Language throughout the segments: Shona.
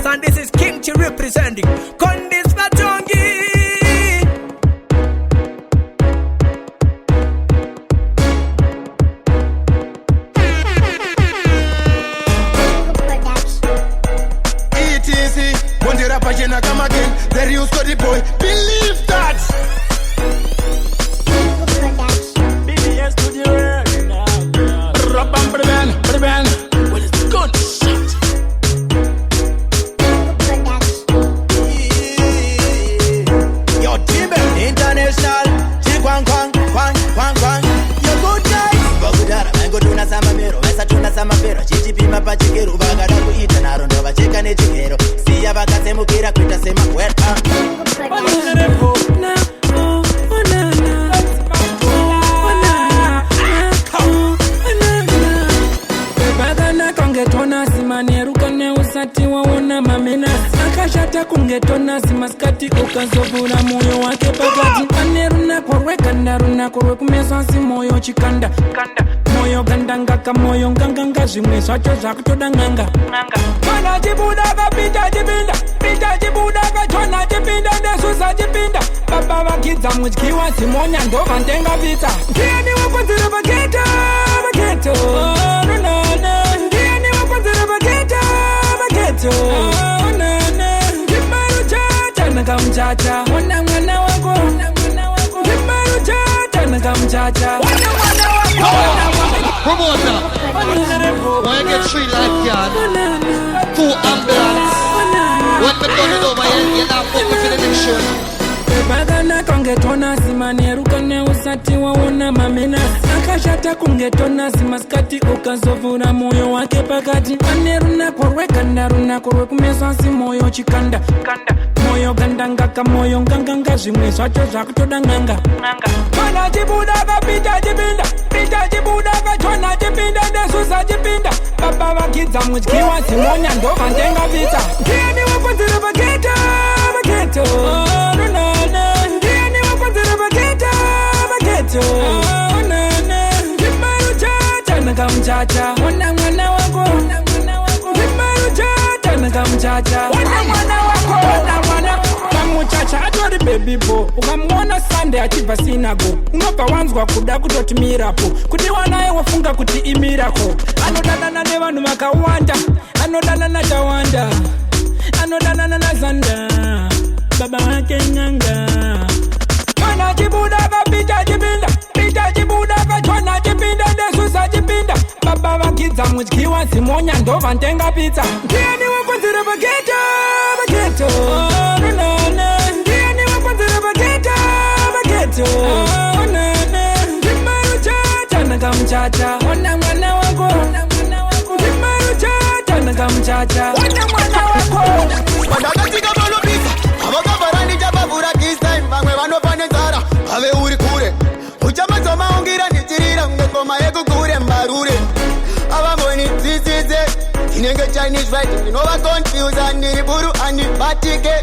And this is King Chi representing Condis Matongi. ETC, when the rapper Jenna come again, they're used to the boy. Believe that. BBS to the world. Rapam Breben. Well, it's good shit. International, kwang. Yo good guys, bagudara, mango tuna sama mero, mesa tuna sama pero, chichipi mapachikero, bagada kuita naro, ndo bacheka ne chikero, siya bakasemukira kuita sema kweta. Kungetona simaneruka neusati waona mamena akashata kungetona simaskati ukazovura moyo wake pakati aneruna korwe kumeswa si moyo chikanda moyo gandangaka moyo nganganga zvimwe zvacho zvakutoda nganga tona chibudaka pita chibudaka tona chipinda ndesusa chipinda baba vakidza mudyiwa zimonya ndova ndenga pizza ndiani wakonzera vaketo Mchacha, wana mwana wako Kimaru chata na kamchacha wana mwana wako Promoter, when you get 3 lifeguards, 2 ambulance, when we done it over here, you're not fucking for the next show. Bagana kungetona simaneruka neusati waona mamena akashata kungetona simaskati ukazovura moyo wake pakati aneruna korwe kumeswa si moyo chikanda moyo gandangaka moyo nganganga zvimwe zvacho zvakutoda nganga tona chibudaka pita chibudaka tona chipinda ndesusa chipinda baba vakidza mudyiwa zimonya ndova ndenga pizza ndiani wakonzera vaketo ndiani wakonzera vaketo Kimaru chata na kamchacha wana mwana wako Kimaru chata na kamchacha wana mwana wako kamuchacha atori baby bo ukamwona Sunday achibva sinago unobva wanzwa kuda kutotimirapo kuti wanaye wafunga kuti imirako anodanana nevanhu vakawanda anodanana tawanda anodanana nazanda baba wake nyanga tona chibudaka pita chibudaka tona chipinda ndesusa chipinda baba vakidza mudyiwa zimonya ndova ndenga pizza ndiani wakonzera vaketo ndiani wakonzera vaketo Kimaru chata na kamchacha wana mwana wako Kimaru chata na kamchacha wana mwana wako Padakatika pano pizza, avakavarani chabavura this time, vamwe vanopane nzara, ave uri kure. Uchamadzo maungira ndichirira, ngekoma yekukure mbarure. Avamboni dzidzidze, inenge Chinese fighting, ndinova confuse, ndiri buru andibatike.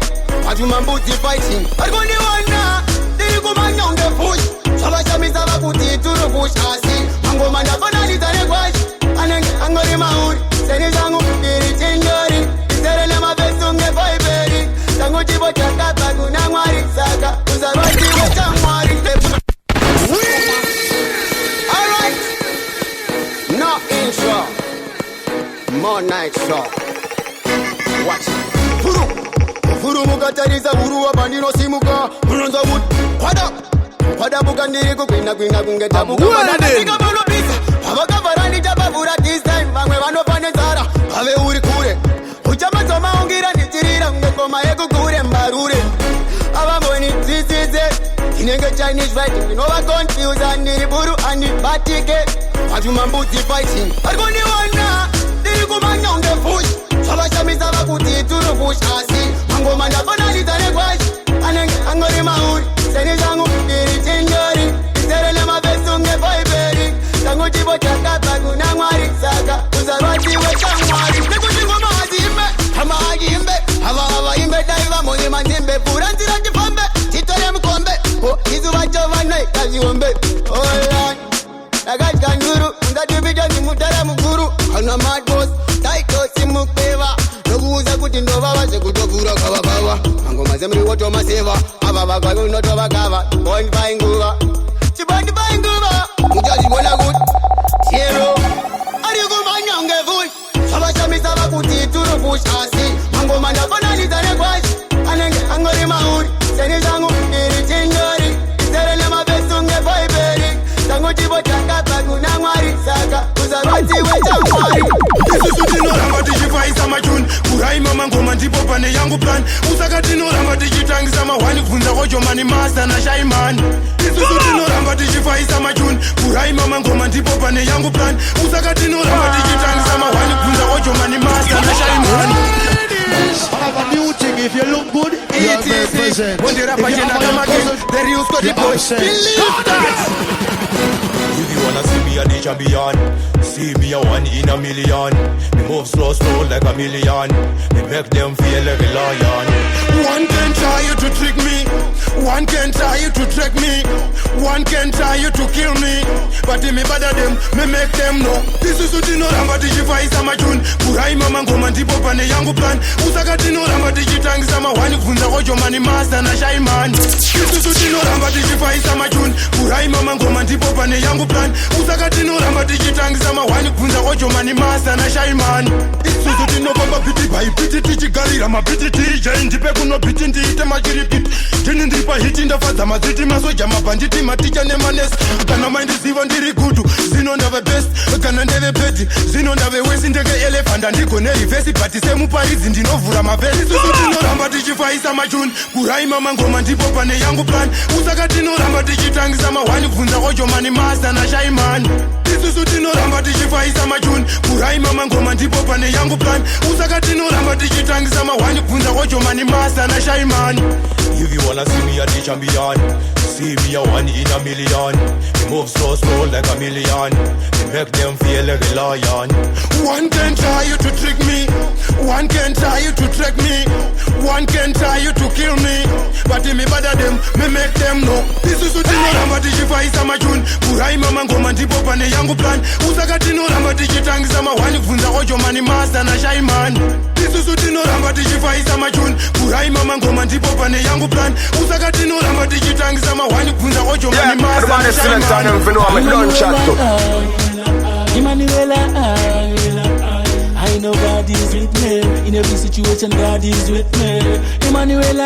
Vatuma mbudzi fighting, varikuniwana, ndiri kumanyonge push. Zvavashamisa vakuti turu push, asi mangoma ndafananidza negwashi, anenge angori mauri, seni zvangu ndiri chinjori. Chivo chakapa kuna mwari saka uzarwa chivo cha mwari. Alright, no intro, more night show. Watch Furu mukatarisa huru wapa ndino simuka Unonza wood, kwada buka ndiri kukwina kungeta buka Padakatika pano pizza, avakavarani chabavura this time vamwe vanopane nzara, ave uri kure. Uchamadzo maungira ndichirira ngekoma yekukure mbarure. Avamboni dzidzidze, inenge Chinese fighting, ndinova confuse, ndiri buru andibatike. Vatuma mbudzi fighting, varikuniwana, ndiri kumanyonge push. Zvavashamisa vakuti turu push, asi mangoma ndafananidza negwashi, anenge angori mauri, seni zvangu ndiri chinjori. Ndizere nemavesu ngevaiberi, zvangu chivo chakabva kuna mwari, saka uzarwa chivo cha mwari. Hava imbe, daiva moyo kaziombe Alright Nagat kanjuru Mzatibija zimutara mukuru Kana mad boss Taito simukpeva Noguza kutindova Wase kutokura kawabawa Angoma zemri woto maseva Ababa kwa unoto wakava Boing bainguva Chibandi bainguva Mujazi bona good Zero Arigo manyonge full Shabashamisa bakuti turu push asi Angoma nafana nizane kwashi Anenge angori mauri Seni zangu iri chinjori Isere nema besunge boiberi Zangu chibo chaka paguna mwari Saka uzabati wechangwari Isusu tinoramba tichifaisa machuni Kurai mama ngoma ndipo pane yangu plan Usaka tinoramba tichitangisa mahwani Kunza kocho mani master na shaimani Isusu tinoramba tichifaisa machuni Kurai mama ngoma ndipo pane yangu plan Usaka tinoramba tichitangisa mahwani Kunza kocho mani master na shaimani Have a new thing if you look good. You are very present. When the rapper the real Scotty boy. Believe that. If you wanna see me a the champion, see me a one in a million. Me move slow like a million. Me make them feel like a lion. One can try you to trick me. One can try you to trick me. One can try you to kill me. But me bother them, me make them know. This is what you know, I'm about to fight some June. Kurai mama ngoma ndipo pane yangu plan. Usaka tino ramba tichitangisa mahwani Kunza kocho mani master na shaiman. This is what you know, I'm about to fight some June. Kurai mama ngoma ndipo pane yangu plan. Usaka tino ramba tichitangisa mahwani Kunza kocho mani master na shaiman. Isuzu tino baba piti bai piti tichigalira mapiti tija indipe kuno piti ndiite machiripiti. Tini ndipa hiti ndafadza maziti masoja mabanditi maticha nemanesi. Kana maindi ziva ndiri gudu zino ndave best. Kana ndeve peti zino ndave wesi ndege elefanta ndiko nerivesi. Bati semu parizi ndinovura mavesi. Isuzu tinoramba tichifaisa machuni Kurai mama ngoma ndipo pane yangu plan. Usaka tinoramba tichitangisa mahwani Kunza kocho mani master na shaimani. Isuzu tinoramba tichifaisa machuni Kurai mama ngoma ndipo pane yangu plan. Usaka tinoramba tichitangisa mahwani Kunza kocho mani master na shaimani. If you wanna see me a the champion, see me a one in a million. Me move slow like a million. Me make them feel like a lion. One can try you to trick me. One can try you to trick me. One can try you to kill me. But me bother them, me make them know. This is what you know, ramba tichifaisa machuni Kurai mama ngoma ndipo pane yangu plan. Usaka tinoramba tichitangisa mahwani Kunza kocho mani master na shaimani. This is what you know, ramba tichifaisa machuni Kurai mama ngoma ndipo pane yangu plan. Usaka tinoramba tichitangisa mahwani Kunza kocho mani master na shaimani. Emmanuel, I know God is with me. In every situation, God is with me. Emmanuel,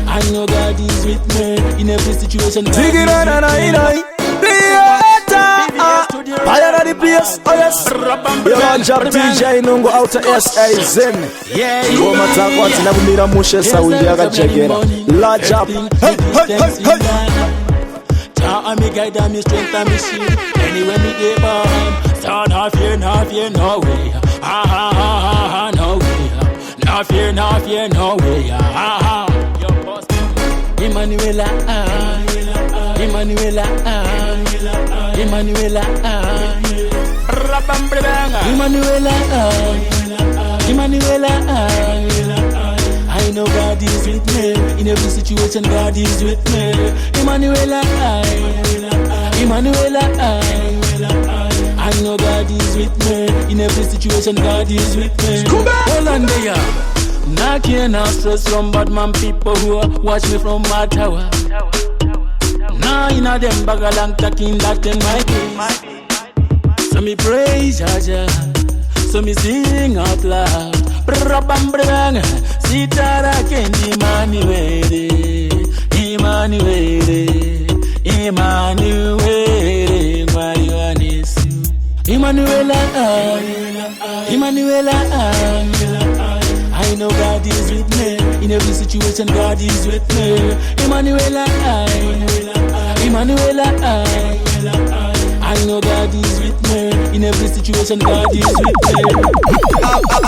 I know God is with me. In every situation, God is with me. Fire at the place, oh yes. You want job DJ Nungo out to SA Zen. Go matter what, never need a mushe sa we ga check it. Large up. Hey. Jah me guide and me strength and me shield. Anywhere me dey born, so no fear, no way. No way. No fear, no way. Emmanuel, I know God is with me. In every situation, God is with me. Emmanuel, I know God is with me. In every situation, God is with me. Hold on there. Nah care, nah stress from bad man people who watch me from my tower. Nah inna them bag along talking that in my case. So me praise Jaja, so me sing out loud. Brabam brang, sitara kendi Emmanuel, Emmanuel, I know God is with me. In every situation, God is with me. Emmanuel, I know God is with me. In every situation, God is with me.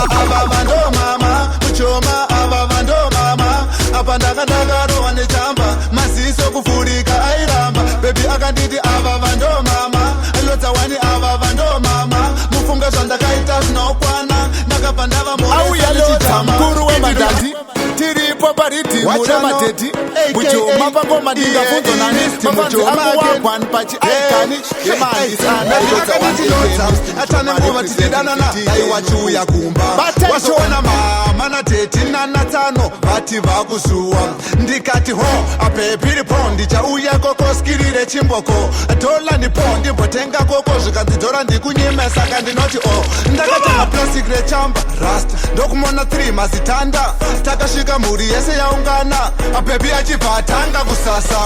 Avavando mama, uchoma avavando mama. Apandakandaka rohane chamba, masiso kufurika airamba. Baby akanditi avavando mama, lota wani avavando mama. Mufunga zonda kaita snopwana, nakapandava mole sali chitama. Mkuru wa madati, tiri popariti Muchoma teti Muchoma pako madinga funzo nani Muchoma wakwan pachi aikani Shemani sana Atane mbuva titidana na Aiwachu ya kumba Washona mama na teti na natano Bati vakusuwa Ndikati ho Apepiri pondi cha uya koko skirire chimboko Tola ni pondi potenga koko Zhikanzidora ndikunyimesa kandi noti o Ndakatanga plastic rechamba Rasta Ndokumona 3 mazitanda Takashika muri yese yaungana Apepi achivatanga kusasa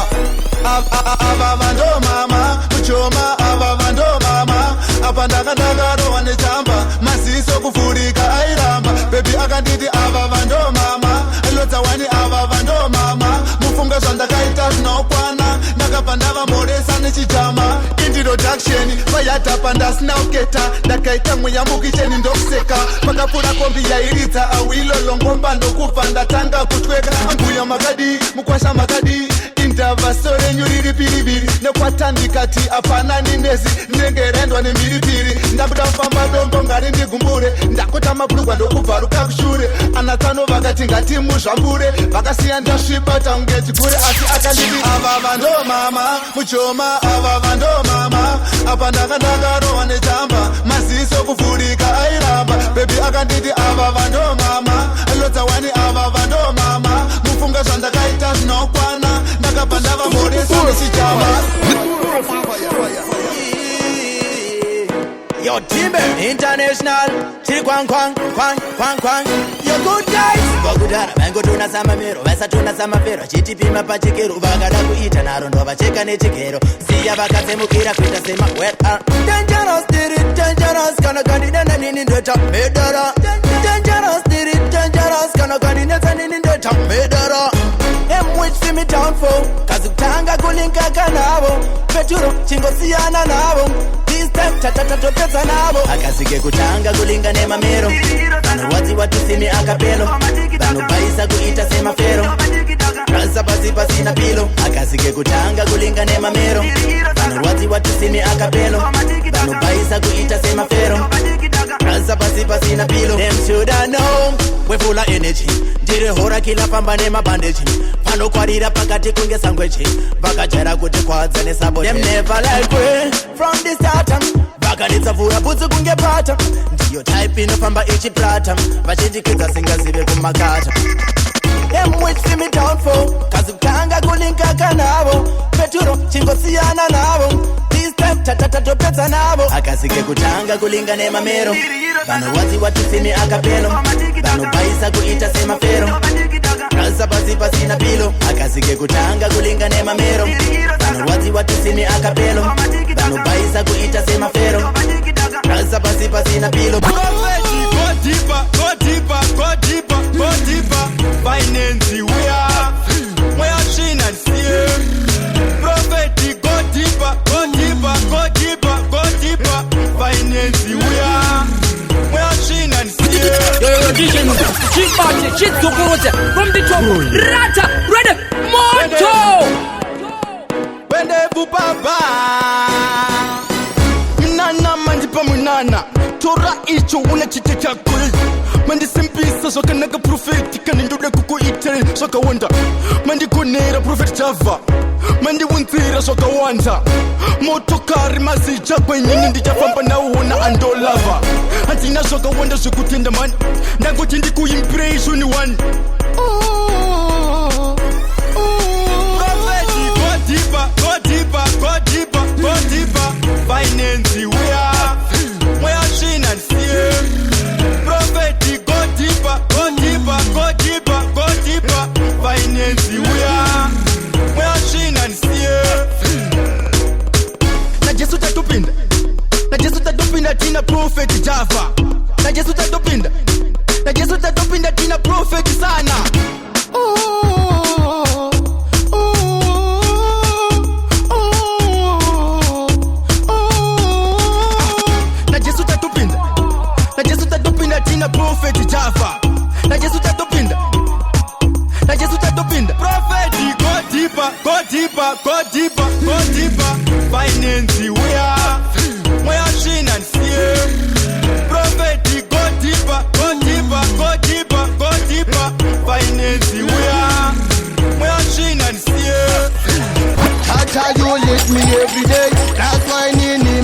Avavando mama Muchoma avavando mama Apa ndakandakarowa nechamba Masiso kufurika airamba Baby akanditi avavando mama Lotsa wani avavando mama Mufunga zvandakaita zvinokwana Ndakabva ndavamoresa nechijama Introduction vayatapa ndasina uketa Ndakaita mweyamu kicheni ndokuseka Pakapfuura kombi yairidza awilo longomba ndokubva ndatanga kutweka Mbuya makadi mukwasha makadi Indava sore nyuriri piripiri Nekwatandikati apana ninezi Nengerendwa nemiripiri Ndabuda famba dombo ngari ndigumbure Ndakota mabulugwa ndokubvaruka kushure Anatano vakati ngati muzvambure Vakasiya ndasviba taunge chikure Asi akanditi avavando mama Muchoma avavando mama Apa ndakandakarowa nechamba Masiso kufurika airamba Baby akanditi avavando mama Lotsa wani avavando mama Mufunga zvandakaita zvinokwana Ndakabva ndavamoresa nechijama Yo Timber International Chiri kwang kwang kwang kwang kwang Yo good guys Vakudara vaingotona samamero Vasatona samafero Chitipima pachikero Vakada kuita naro ndovacheka nechikero Siya vakatsemukira kuita sema wet Dangerous did it dangerous Kana kandidana nini ndweta medara Dangerous did it dangerous Kana kandidana nini ndweta medara Which see me down for Kazi kutanga kulinka kanavo Peturo chingosiyana navo This time tatatopeza navo Akasike kutanga kulinga nema mero Vanurwadzi watusimi akapelo Vanubaisa kuita sema fero Rasa pasi pasi na pilo Akasike kutanga kulinga nema mero Vanurwadzi watusimi akapelo Vanubaisa kuita sema fero Rasa pasi pasi na pilo Them shoulda know We full of energy Ndire hora kila pamba nema bandage Panokwarira pakati kunge sangwechi Vakachera kuti kwadza nesabo Them never like we From the start Vakanitsa vura butsu kunge pata Ndiyo type inofamba ichiplata Vachindikidza singazive kumakata Them which see me down for Kazi kutanga kulinka kanavo Peturo chingosiyana navo This time tatatopeza navo Akasike kutanga kulinga nema mero Vanurwadzi watusimi akapelo Vanubaisa kuita sema fero Rasa pasi pasi na pilo Akasike kutanga kulinga nema mero Vanurwadzi watusimi akapelo Vanubaisa kuita sema fero Rasa pasi pasi na pilo Go deeper, go deeper, go deeper, go deeper Finance we are chin and steer Prophet go deeper, go deeper, go deeper, go deeper Finance we are chin and steer Yo, DJ Nuga, Chief Party, Chief Zukuruza, from the top, Rata, ready, Moto! Wende bubaba Nana mandipa munana Tora icho unachite chakul Mandi simpisa soka naga profeti Kanindude kuku itere soka wanda Mandi kunera profeti java Mandi wuntira soka wanda Motokari mazija kwenye nindi jafamba na uona ando lava Antina soka wanda sukutenda man Nango tindi kuimpress uni one Profeti go deeper, go deeper, go deeper, go deeper Finance we are chin and steer Prophet go deeper, go deeper, go deeper, go deeper Finance we are chin and steer Na Jesu tatupinda Na Jesu tatupinda tina prophet java Na Jesu tatupinda Na Jesu tatupinda tina prophet sana Tina prophet java Na Jesu tatupinda Na Jesu tatupinda Prophet go deeper, go deeper, go deeper, go deeper Finance we are chin and steer Prophet go deeper, go deeper, go deeper, go deeper Finance we are every day. That's why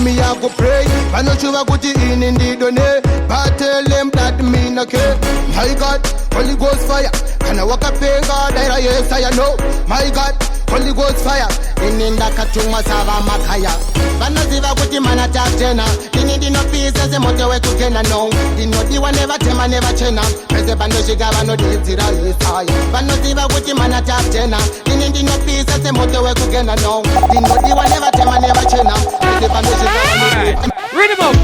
me I go pray. I know you go to in the donate. But tell them that me no care. My God, Holy Ghost fire. Can I walk up in God? Yes, I know. My God, Holy Ghost fire. In the Katuma Sava Makaya. Banaziva kuti mana tena. Dini dino pieces e mote we kukena no. Dino diwa never tema never chena. Pese bando shigawa no dizira yesaya. Banaziva kuti mana tena. Dini dino pieces e mote we kukena no. Dino diwa never tema never chena. Pese bando shigawa no dizira. Read him up.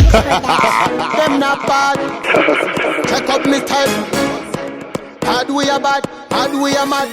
Them not bad. Check up me style. Bad we are bad. Bad we are mad.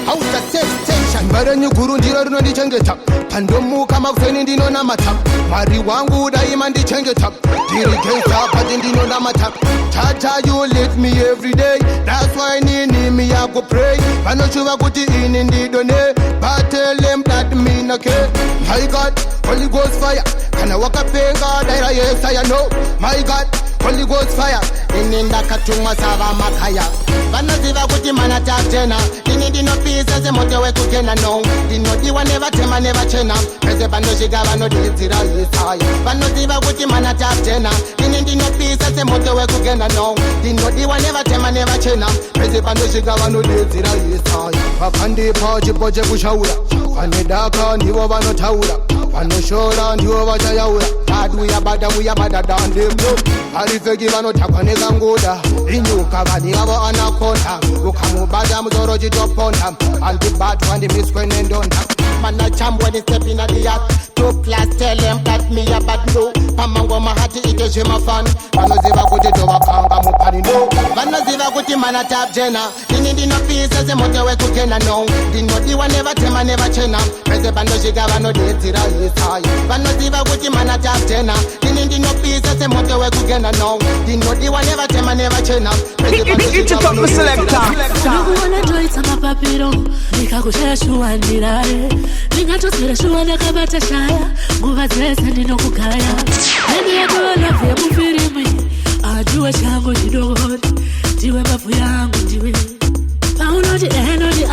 Out of safe station. Marenyu guru ndiro runo ndichengeta. Pandomu kama kufeni ndino na mata. Mari wangu daima ndichengeta. Diri gangsta pati ndino na mata. Tata you lift me every day. That's why nini me I go pray. Pano chuva kuti ini ndidone. But tell them that me no care. My God, Holy Ghost fire. Can I walk up in God? Yes I know. My God, Holy Ghost fire. Ininda katuma sava makaya. Banaziva kuti mana tena. Dini dino pieces e mote we kukena no. Dino diwa never tema never chena. Pese bando shigawa no dizira yesaya. Banaziva kuti mana tena. Dini dino pieces e mote we kukena no. Dino diwa never tema never chena. Pese bando shigawa no dizira yesaya. Bakandi paji poje kushaura. Anedaka ndiwo vanotaura. Vanoshora ndiwo vachayaura. Bad we are bad down them no. Arifeki vanotakwa nekangoda. Inyuka vani avo anakonda. Ukamubada muzoro chitoponda. And the bad one the miss when and don't. Man a champ when he step in at the act. 2 plus tell them that me a bad no. Pamango mahati ite shima fan. Vanoziva kuti tova kanga mupani no. Vanoziva kuti mana tap jena. Dini dino pieces e mote we kukena no. Dino diwa never tema never chena. Pese bando shigawa no dizira yesaya. Vanoziva kuti mana tap jena. Dini dino pieces e mote we kukena no. Dino diwa never tema never chena. Pese bando shigawa no dizira. Nukuona joy sama papiro. Nikakushaya shuwa ndirare. Ningatosira shuwa nakabata shaya. Nguva zese ndinokugaya. Neni yakola vya mufirimi. Ajua chango jidogori. Ndiwe mafu yangu ndiwe. Paunoti enoti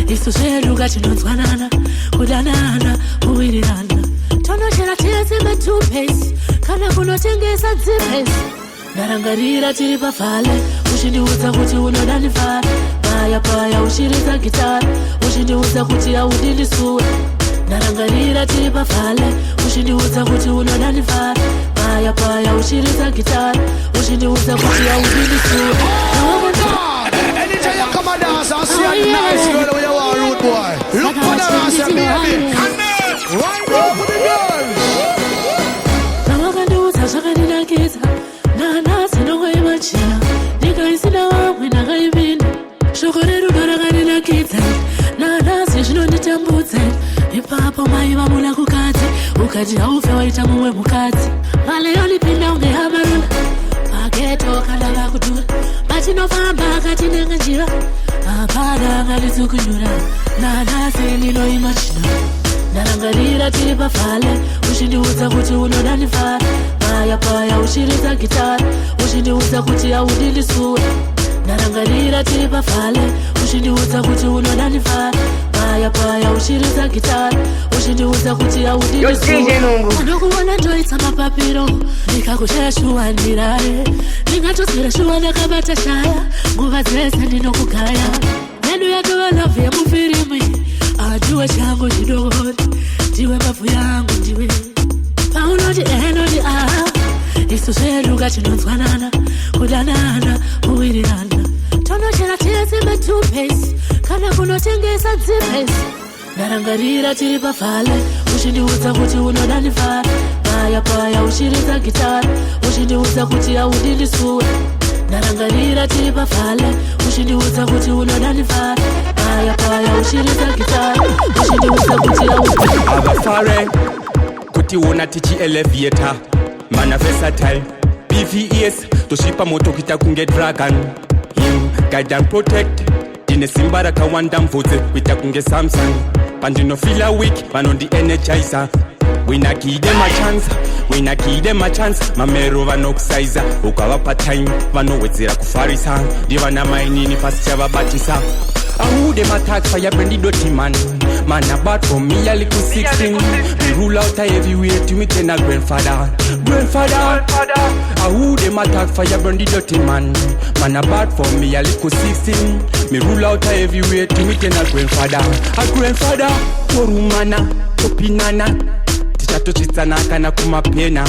Isu sheruga chinonzwanana. Kudanana, uwirirana. Tono chera tezi me 2 pace. Kana kuno tengesa zipes. Narangarira tiri pafale. Ushindiuza kuti unodanifara. Paya ushiriza gitara. Ushindiuza kuti audindisuwe. Narangarira tiri pafale. Ushindiuza kuti unodanifara. Paya ushiriza gitara. Ushindiuza kuti audindisuwe. Anytime you come and dance and see a nice girl when you are rude boy. Look for the ass and baby. Right now for the girls. Nawakandiuza zvakaninakiza. Nana sinongo imachina. Nika isina wamwe nakaipinda. Shoko rerudo rakaninakiza. Nana zvinonditambudza. Ipapo mai vamuna kukadzi. Ukati haufe waita mumwe mukadzi. Male yonipinda unge hamaruna. Paketo kanda vakudura. Matinofamba akatinenga njira. Apana ngalitsukunyura. Nana sindinoima china. Narangarira tiri pafale. Ushindiudza kuti unodanifara. Paya ushiriza gitara. Ushindiudza kuti audindisuwe. Narangarira tiri pafale. Ushindiudza kuti unodanifara. Paya ushiriza gitara. Ushindiudza kuti audindisuwe. Unokuona joy sama papiro. Nikakushaya shuwa ndirare. Ningatosira shuwa nakabata shaya. Nguva zese ndinokugaya. Nenu yakola vya mufirimi. Ajua chango jidogori. Ndiwe mafu yangu ndiwe. Paunoti enoti Isu sheruga chinonzwanana. Kudanana, uwirirana. Tono chera tezi me 2 pace. Kana kuno tengesa zipes. Narangarira tiri pafale. Ushindiudza kuti unodanifara. Paya ushiriza gitara. Ushindiudza kuti audindisuwe. Narangarira tiri pafale. Ushindiudza kuti unodanifara. Paya ushiriza gitara. Ushindiudza kuti audindisuwe. Abafare kuti wona tichi elevator. Mana versatile. BVS toshipa moto kita kunge dragon. Guide and protect. Dine simba rakawanda mvudze kuita kunge Samsung. Pandino feel weak vanondi energizer. We na give them a chance. Mamero vanokusaiza ukavapa time vanowedzera kufarisa. Ndivana mainini pasi chavabatisa. who them attack fire burn the dirty man. Man a bad for me a little 16. Me rule out everywhere to me tell a grandfather. Grandfather. Who them attack fire burn the dirty man. Man a bad for me a little 16. Me rule out everywhere to me tell a grandfather. A grandfather. Korumana, kopinana. Ticha to chitana kana kumapena.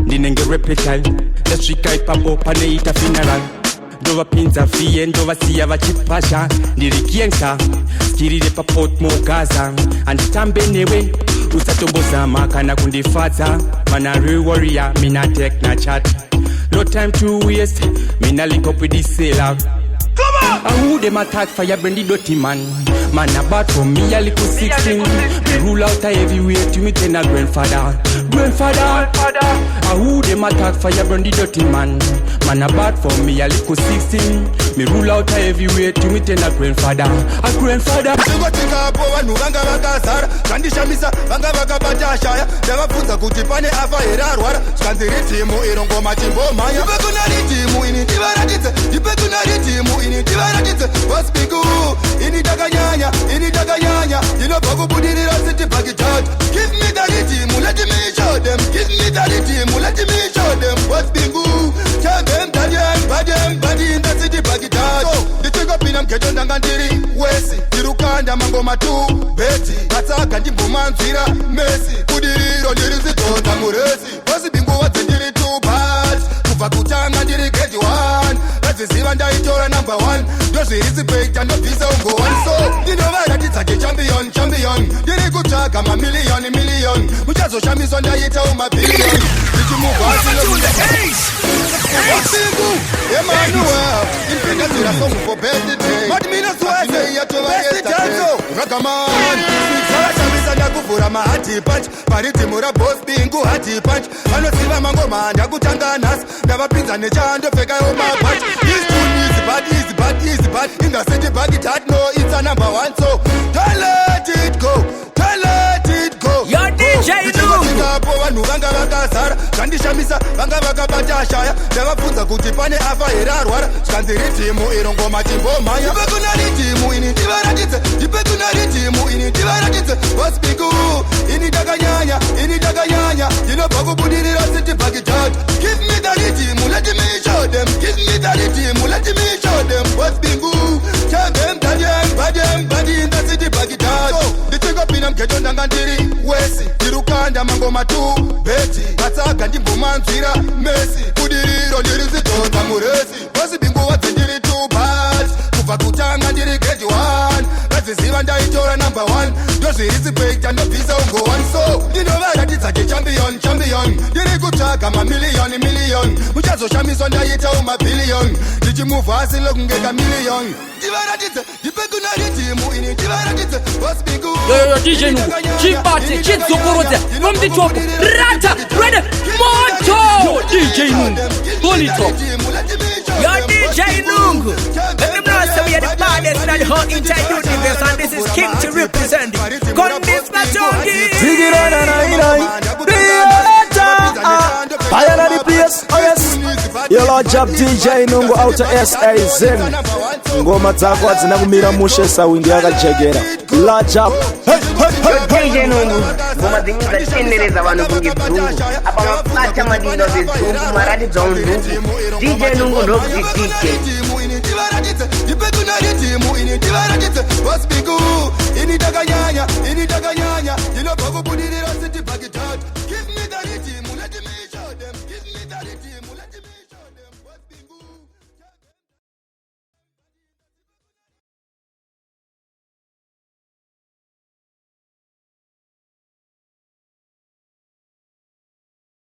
Ninenge repetal. The strika ipapo pane ita funeral. Dova pinza fie ndova siya vachipasha. Ndirikienka. Skirire papot mo gaza. Anditambe newe. Usatomboza makana kundifata. Mana real warrior. Mina tek na chat. No time to waste. Mina link up with this sailor. Who them attack fire burn the dirty man. Man a bad for me a little 16. Me rule out everywhere to me tell a grandfather. Grandfather. Who them attack fire burn the dirty man. Man a bad for me a little 16. Me rule out everywhere to me tell a grandfather. A grandfather. Singotika po vanu vanga vakazara Kandishamisa vanga vakapatashaya Ndavafunza kuti pane afa herarwara Skanziritimu irongoma chimbomanya Ipe kuna ritimu ini ndivaratidze Ipe kuna ritimu ini ndivaratidze What's big ini takanyanya Ndinobva kubudirira city pakitatu Give me the ritimu let me show them Give me the ritimu let me show them What's big tell them badi in the city pakitatu Ndichikopina mketo ndanga ndiri wesi Tirukanda mangoma tu beti Kataka ndimbumanzira mesi Kudiriro ndiri zitonda muresi Wasi bingu wadze ndiri too bad Kufa kutanga ndiri grade 1 Raziziva ndaitora number 1 Ndozvirizi peita ndobvisa ungo 1 So ndinovaratidza ke champion Ndiri kutsvaga million Muchazoshamiswa ndaita umabilion Ndichimugwasilo Wasingu, Emmanuel Infekazira song for birthday Madmina swese yatova yesterday Ragaman Sashamisa ndakuvura mahati punch Paritimura boss bingu hati punch Anosiva mangoma ndakutanga nasi Ndavapinza nechando feka yoma punch This tune is bad In the city bag it had no it's a number 1 So don't let it go Your DJ Ndikapo vanhu vanga vakazara Kandishamisa vanga vakapatashaya Ndavafunza kuti pane afa herarwara Skanzi ritimu irongoma chimbomanya Ipe kuna ritimu ini ndivaratidze Ipe kuna ritimu ini ndivaratidze What's big ini takanyanya Ndinobva kubudirira city pakitatu Give me the ritimu let me show them Give me the ritimu let me show them What's big tell them badi in the city pakitatu Ndichikopina mketo ndanga ndiri wesi Tirukanda mangoma tu beti Katsaga ndimbumanzira mesi Kudiriro ndiri zitonda muresi Wasi bingu wadze ndiri too bad Kufa kutanga ndiri grade 1 Raziziva ndaitora number 1 Ndozvirizi peita ndobvisa ungo 1 So ndinovaratidza ke champion Ndiri kutsvaga million Muchazoshamiswa ndaita umabilion Ndichimuvha asi lokungeka million Ndivaratidze ndipe kuna ritimu ini ndivaratidze What's big Yo, DJ Nungu, Chipati, Chitsukurudze, from the top, Rata, ready, Moto! Yo, DJ Nungu, pull it up. Yo, DJ Nungu. Let me know so we are the baddest and the whole entire universe and this is King to represent it. Condis Matongi! Dig it on Fire on the place, oh yes. Yo, Lord Job DJ Nungu out of SA Zen. Ngoma zako hazina kumira mushe sawindi yakajegera. Lord Job. DJ Nungu, ngoma zingiza tendereza vanhu kungedzungu. Apa mapata madino zedzungu maradi dzonzungu. DJ Nungu ndokuti DJ. Ipe kuna ritimu ini ndivaratidze What's big ini takanyanya Ndinobva kubudira